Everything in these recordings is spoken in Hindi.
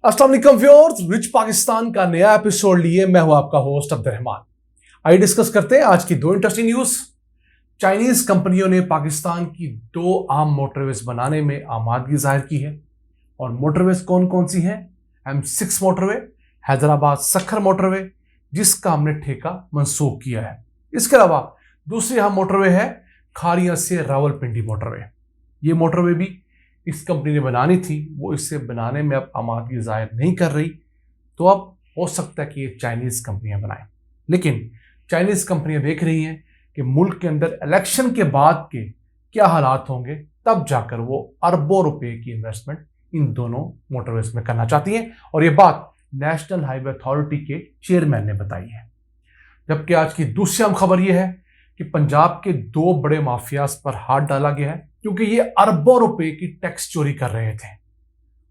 अस्सलाम वालेकुम व्यूअर्स, रिच पाकिस्तान का नया एपिसोड लिए मैं हूं आपका होस्ट अब्दुर्रहमान। आइए डिस्कस करते हैं आज की दो इंटरेस्टिंग न्यूज। चाइनीज कंपनियों ने पाकिस्तान की दो आम मोटरवेज बनाने में आमादगी जाहिर की है। और मोटरवेज कौन कौन सी हैं? M6 motorway, Hyderabad Sukkur motorway, जिसका हमने ठेका मंसूख किया है। इसके अलावा दूसरी अहम मोटरवे है खारिया से रावलपिंडी मोटरवे। ये मोटरवे भी इस कंपनी ने बनानी थी, वो इसे बनाने में अब आमादगी जाहिर नहीं कर रही, तो अब हो सकता है कि ये चाइनीज कंपनियां बनाएं। लेकिन चाइनीज कंपनियां देख रही हैं कि मुल्क के अंदर इलेक्शन के बाद के क्या हालात होंगे, तब जाकर वो अरबों रुपए की इन्वेस्टमेंट इन दोनों मोटरवेज में करना चाहती हैं। और ये बात नेशनल हाईवे अथॉरिटी के चेयरमैन ने बताई है। जबकि आज की दूसरी अहम खबर यह है कि पंजाब के दो बड़े माफियाज पर हाथ डाला गया है, क्योंकि ये अरबों रुपए की टैक्स चोरी कर रहे थे।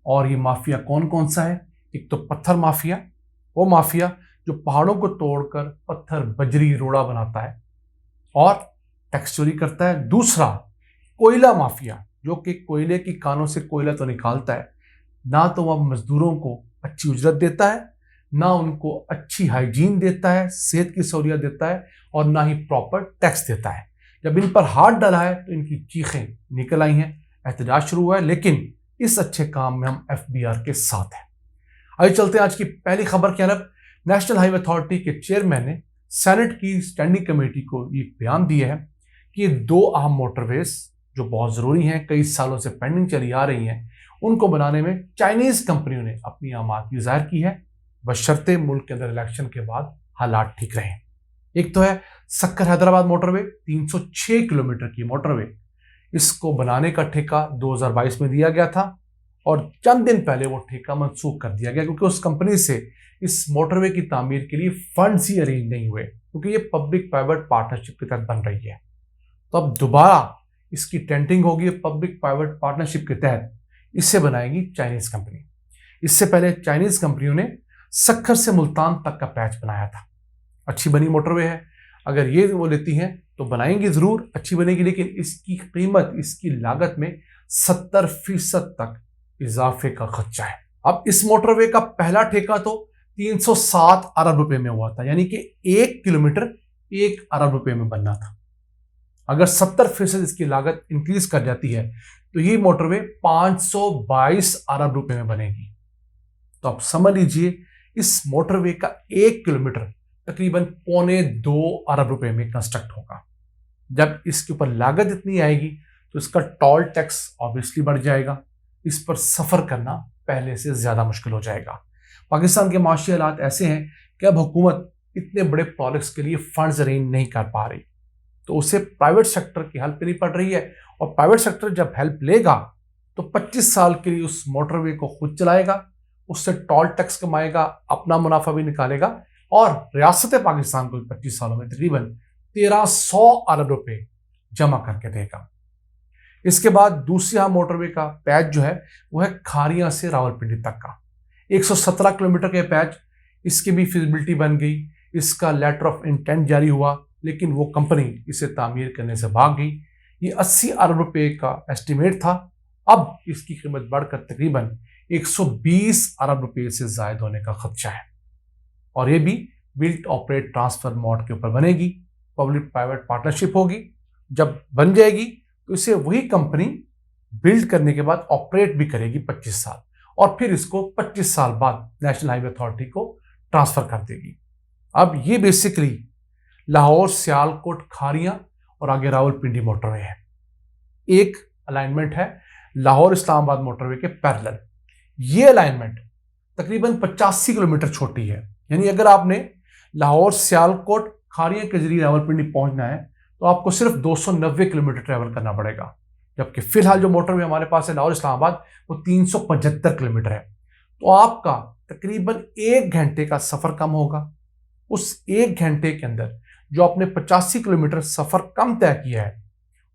और ये माफिया कौन कौन सा है? एक तो पत्थर माफिया, वो माफिया जो पहाड़ों को तोड़कर पत्थर बजरी रोड़ा बनाता है और टैक्स चोरी करता है। दूसरा कोयला माफिया, जो कि कोयले की कानों से कोयला तो निकालता है, ना तो वह मजदूरों को अच्छी उजरत देता है, ना उनको अच्छी हाइजीन देता है, सेहत की सहूलियत देता है, और ना ही प्रॉपर टैक्स देता है। जब इन पर हाथ डाला है तो इनकी चीखें निकल आई हैं, एहतजाज शुरू हुआ है। लेकिन इस अच्छे काम में हम FBR के साथ हैं। आइए चलते हैं आज की पहली खबर की तरफ। नेशनल हाईवे अथॉरिटी के चेयरमैन ने सेनेट की स्टैंडिंग कमेटी को ये बयान दिया है कि ये दो अहम मोटरवेज जो बहुत जरूरी हैं, कई सालों से पेंडिंग चली आ रही हैं, उनको बनाने में चाइनीज कंपनियों ने अपनी आमादगी जाहिर की है, बशर्ते मुल्क के अंदर इलेक्शन के बाद हालात ठीक रहें। एक तो है सक्कर हैदराबाद मोटरवे, 306 किलोमीटर की मोटरवे। इसको बनाने का ठेका 2022 में दिया गया था और चंद दिन पहले वो ठेका मंसूख कर दिया गया, क्योंकि उस कंपनी से इस मोटरवे की तामीर के लिए फंड्स ही अरेंज नहीं हुए, क्योंकि ये पब्लिक प्राइवेट पार्टनरशिप के तहत बन रही है। तो अब दोबारा इसकी टेंडरिंग होगी पब्लिक प्राइवेट पार्टनरशिप के तहत। इससे बनाएगी चाइनीज कंपनी। इससे पहले चाइनीज कंपनियों ने सक्खर से मुल्तान तक का पैच बनाया था। अच्छी बनी मोटरवे है, अगर ये वो लेती हैं तो बनाएंगी, जरूर अच्छी बनेगी, लेकिन इसकी कीमत, इसकी लागत में 70% तक इजाफे का खर्चा है। अब इस मोटरवे का पहला ठेका तो 307 अरब रुपए में हुआ था, यानी कि 1 किलोमीटर 1 अरब रुपए में बनना था। अगर 70% इसकी लागत इंक्रीज कर जाती है तो ये मोटरवे 522 अरब रुपए में बनेगी। तो आप समझ लीजिए इस मोटरवे का 1 किलोमीटर तकरीबन 1.25 अरब रुपए में कंस्ट्रक्ट होगा। जब इसके ऊपर लागत इतनी आएगी तो इसका टोल टैक्स ऑब्वियसली बढ़ जाएगा। इस पर सफर करना पहले से ज्यादा मुश्किल हो जाएगा। पाकिस्तान के माशी हालात ऐसे हैं कि अब हुकूमत इतने बड़े प्रोजेक्ट्स के लिए फंड्स अरेंज नहीं कर पा रही, तो उसे प्राइवेट सेक्टर की हेल्प लेनी पड़ रही है। और प्राइवेट सेक्टर जब हेल्प लेगा तो 25 साल के लिए उस मोटरवे को खुद चलाएगा, उससे टोल टैक्स कमाएगा, अपना मुनाफा भी निकालेगा, और रियासत पाकिस्तान को 25 सालों में तकरीबन 1300 अरब रुपए जमा करके देगा। इसके बाद दूसरी मोटरवे का पैच जो है वो है खारिया से रावलपिंडी तक का 117 किलोमीटर के पैच। इसकी भी फिजिबिलिटी बन गई, इसका लेटर ऑफ इंटेंट जारी हुआ, लेकिन वो कंपनी इसे तामीर करने से भाग गई। ये 80 अरब रुपए का एस्टिमेट था, अब इसकी कीमत बढ़कर तकरीबन 120 अरब रुपए से ज्यादा होने का खदशा है। और ये भी बिल्ट ऑपरेट ट्रांसफर मोड के ऊपर बनेगी, पब्लिक प्राइवेट पार्टनरशिप होगी। जब बन जाएगी तो इसे वही कंपनी बिल्ड करने के बाद ऑपरेट भी करेगी 25 साल, और फिर इसको 25 साल बाद नेशनल हाईवे अथॉरिटी को ट्रांसफर कर देगी। अब ये बेसिकली लाहौर सियालकोट खारिया और आगे रावलपिंडी मोटरवे है। एक अलाइनमेंट है लाहौर इस्लामाबाद मोटरवे के पैरेलल। ये अलाइनमेंट तकरीबन 85 किलोमीटर छोटी है, यानी अगर आपने लाहौर सियालकोट खारिया के जरिए रावलपिंडी पहुंचना है तो आपको सिर्फ 290 किलोमीटर ट्रैवल करना पड़ेगा। जबकि फिलहाल जो मोटरवे हमारे पास है लाहौर इस्लामाबाद, वो 375 किलोमीटर है। तो आपका तकरीबन 1 घंटे का सफर कम होगा। उस 1 घंटे के अंदर जो आपने 85 किलोमीटर सफर कम तय किया है,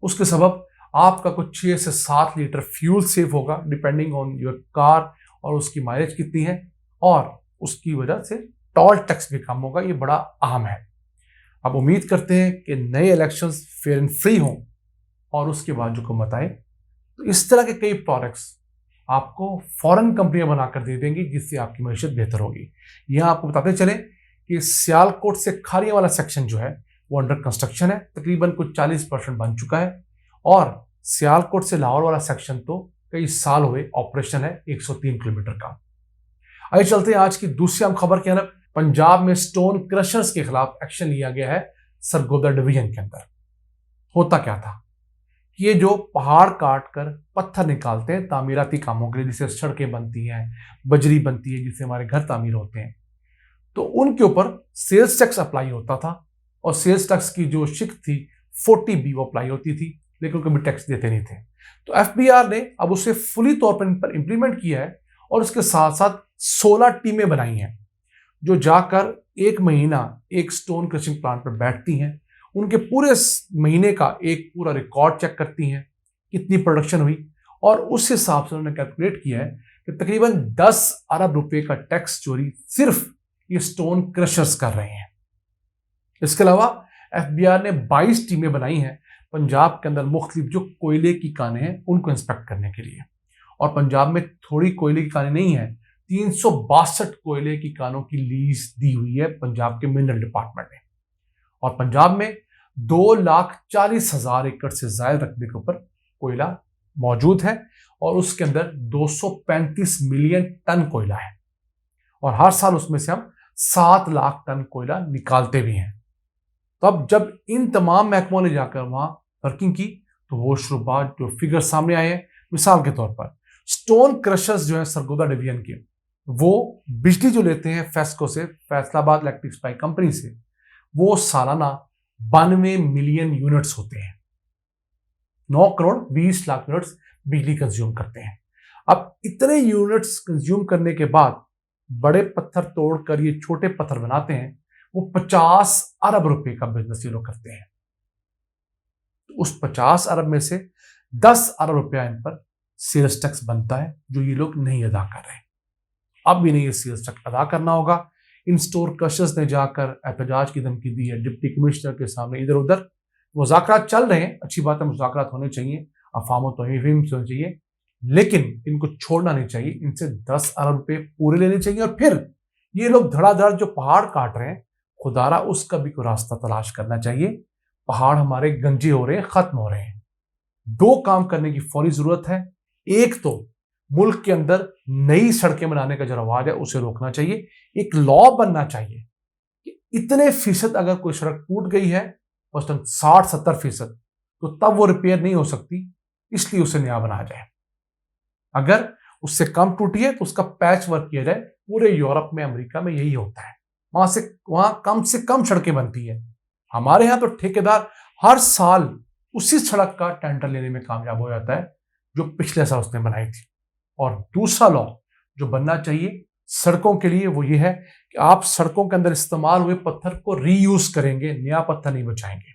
उसके सबब आपका कुछ 6 से 7 लीटर फ्यूल सेव होगा, डिपेंडिंग ऑन योर कार और उसकी माइलेज कितनी है, और उसकी वजह से टोल टैक्स भी कम होगा। ये बड़ा अहम है। अब उम्मीद करते हैं कि नए इलेक्शंस फेयर एंड फ्री हों और उसके बाद जो हुकूमत आए तो इस तरह के कई प्रोडक्ट्स आपको फॉरेन कंपनियां बनाकर दे देंगी, जिससे आपकी मैशत बेहतर होगी। यहां आपको बताते चले कि सियालकोट से खारिया वाला सेक्शन जो है वो अंडर कंस्ट्रक्शन है, तकरीबन कुछ 40% बन चुका है। और सियालकोट से लाहौर वाला सेक्शन तो कई साल हुए ऑपरेशन है, 103 किलोमीटर का। आइए चलते हैं आज की दूसरी आम खबर की तरफ। पंजाब में स्टोन क्रशर्स के खिलाफ एक्शन लिया गया है सरगोदा डिवीजन के अंदर। होता क्या था कि ये जो पहाड़ काट कर पत्थर निकालते हैं तामीराती कामों के लिए, जिससे सड़कें बनती हैं, बजरी बनती है, जिससे हमारे घर तामीर होते हैं, तो उनके ऊपर सेल्स टैक्स अप्लाई होता था। और सेल्स टैक्स की जो शिक थी 40B वो अप्लाई होती थी, लेकिन कभी टैक्स देते नहीं थे। तो FBR ने अब उसे फुली तौर पर इंप्लीमेंट किया है और उसके साथ साथ 16 टीमें बनाई हैं जो जाकर एक महीना एक स्टोन क्रशिंग प्लांट पर बैठती हैं। उनके पूरे महीने का एक पूरा रिकॉर्ड चेक करती हैं, कितनी प्रोडक्शन हुई, और उस हिसाब से उन्होंने कैलकुलेट किया है कि तकरीबन 10 अरब रुपए का टैक्स चोरी सिर्फ ये स्टोन क्रशर्स कर रहे हैं। इसके अलावा FBR ने 22 टीमें बनाई हैं पंजाब के अंदर मुख्तलिफ जो कोयले की कानें हैं उनको इंस्पेक्ट करने के लिए। और पंजाब में थोड़ी कोयले की कानें नहीं है, 362 कोयले की कानों की लीज दी हुई है पंजाब के मिनरल डिपार्टमेंट ने। और पंजाब में 2,40,000 एकड़ से ज्यादा रकबे के ऊपर कोयला मौजूद है और उसके अंदर 235 मिलियन टन कोयला है। और हर साल उसमें से हम 7 लाख टन कोयला निकालते भी हैं। तो अब जब इन तमाम महकमों ने जाकर वहां वर्किंग की तो वो शुरुआत जो फिगर सामने आए हैं, मिसाल के तौर पर स्टोन क्रशर्स जो है सरगोदा डिवीजन के, वो बिजली जो लेते हैं फेस्को से, फैसलाबाद इलेक्ट्रिक सप्लाई कंपनी से, वो सालाना 92 मिलियन यूनिट्स होते हैं। 9 करोड़ 20 लाख यूनिट्स बिजली कंज्यूम करते हैं। अब इतने यूनिट्स कंज्यूम करने के बाद बड़े पत्थर तोड़कर ये छोटे पत्थर बनाते हैं, वो 50 अरब रुपए का बिजनेस ये लोग करते हैं। तो उस 50 अरब में से 10 अरब रुपया इन पर सेल्स टैक्स बनता है, जो ये लोग नहीं अदा कर रहे हैं। अब इन्हें ये सेल्स टैक्स अदा करना होगा। इन स्टोर क्रशर्स ने जाकर एहतजाज की धमकी दी है डिप्टी कमिश्नर के सामने। इधर उधर मुज़ाकरात चल रहे हैं, अच्छी बात है, मुज़ाकरात होने चाहिए, अफवाहों तौहीम से होने चाहिए, लेकिन इनको छोड़ना नहीं चाहिए। इनसे 10 अरब रुपए पूरे लेने चाहिए और फिर ये लोग धड़ाधड़ जो पहाड़ काट रहे हैं, खुदारा उसका भी कोई रास्ता तलाश करना चाहिए। पहाड़ हमारे गंजे हो रहे हैं, खत्म हो रहे हैं। 2 काम करने की फौरी जरूरत है। एक तो मुल्क के अंदर नई सड़कें बनाने का जो रवाज है उसे रोकना चाहिए। एक लॉ बनना चाहिए कि इतने फीसद अगर कोई सड़क टूट गई है, औसतन 60-70%, तो तब वो रिपेयर नहीं हो सकती, इसलिए उसे नया बनाया जाए। अगर उससे कम टूटी है तो उसका पैच वर्क किया जाए। पूरे यूरोप में, अमेरिका में यही होता है। वहां कम से कम सड़कें बनती है। हमारे यहां तो ठेकेदार हर साल उसी सड़क का टेंडर लेने में कामयाब हो जाता है जो पिछले साल उसने बनाई थी। और दूसरा लॉ जो बनना चाहिए सड़कों के लिए वो ये है कि आप सड़कों के अंदर इस्तेमाल हुए पत्थर को रीयूज करेंगे, नया पत्थर नहीं बचाएंगे।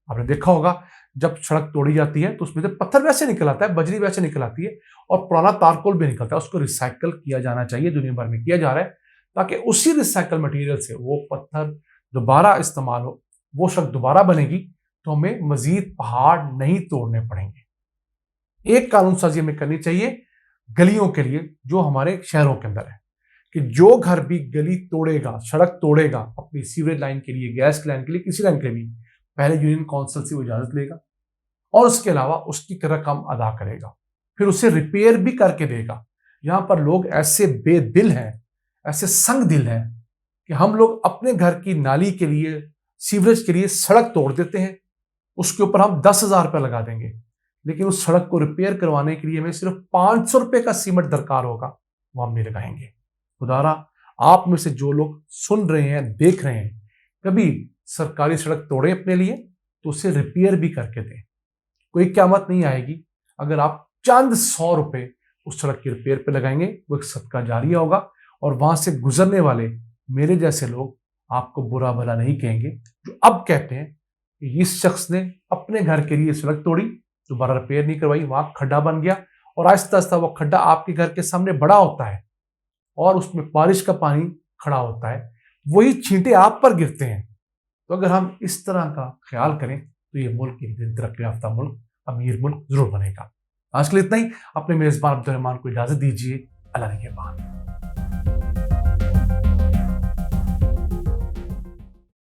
आपने देखा होगा जब सड़क तोड़ी जाती है तो उसमें से पत्थर वैसे निकल आता है, बजरी वैसे निकल आती है और पुराना तारकोल भी निकलता है। उसको रिसाइकल किया जाना चाहिए, दुनिया भर में किया जा रहा है, ताकि उसी रिसाइकल मटेरियल से वो पत्थर दोबारा इस्तेमाल हो, वो सड़क दोबारा बनेगी तो हमें मजीद पहाड़ नहीं तोड़ने पड़ेंगे। एक कानून साजी हमें करनी चाहिए गलियों के लिए जो हमारे शहरों के अंदर है, कि जो घर भी गली तोड़ेगा, सड़क तोड़ेगा अपनी सीवरेज लाइन के लिए, गैस की लाइन के लिए, किसी लाइन के लिए, पहले यूनियन काउंसिल से वो इजाजत लेगा और उसके अलावा उसकी रकम अदा करेगा, फिर उसे रिपेयर भी करके देगा। यहां पर लोग ऐसे बेदिल हैं, ऐसे संग दिल हैं कि हम लोग अपने घर की नाली के लिए, सीवरेज के लिए सड़क तोड़ देते हैं, उसके ऊपर हम 10,000 रुपये लगा देंगे, लेकिन उस सड़क को रिपेयर करवाने के लिए हमें सिर्फ 500 रुपये का सीमेंट दरकार होगा, वो हम नहीं लगाएंगे। खुदारा आप में से जो लोग सुन रहे हैं, देख रहे हैं, कभी सरकारी सड़क तोड़े अपने लिए तो उसे रिपेयर भी करके दें। कोई क़यामत नहीं आएगी अगर आप चंद 100 रुपये उस सड़क की रिपेयर पे लगाएंगे। वो एक सदका जारिया होगा और वहां से गुजरने वाले मेरे जैसे लोग आपको बुरा भला नहीं कहेंगे, जो अब कहते हैं कि इस शख्स ने अपने घर के लिए सड़क तोड़ी, दोबारा रिपेयर नहीं करवाई, वहां खड्डा बन गया और आहिस्ता आहिस्ता वो खड्डा आपके घर के सामने बड़ा होता है और उसमें बारिश का पानी खड़ा होता है, वही छींटे आप पर गिरते हैं। तो अगर हम इस तरह का ख्याल करें तो ये मुल्क एक दिन तरक्की याफ्ता मुल्क, अमीर मुल्क जरूर बनेगा। आज के लिए इतना ही। अपने मेजबान अब्दुल रहमान को इजाजत दीजिए। अल्लाह के बाद।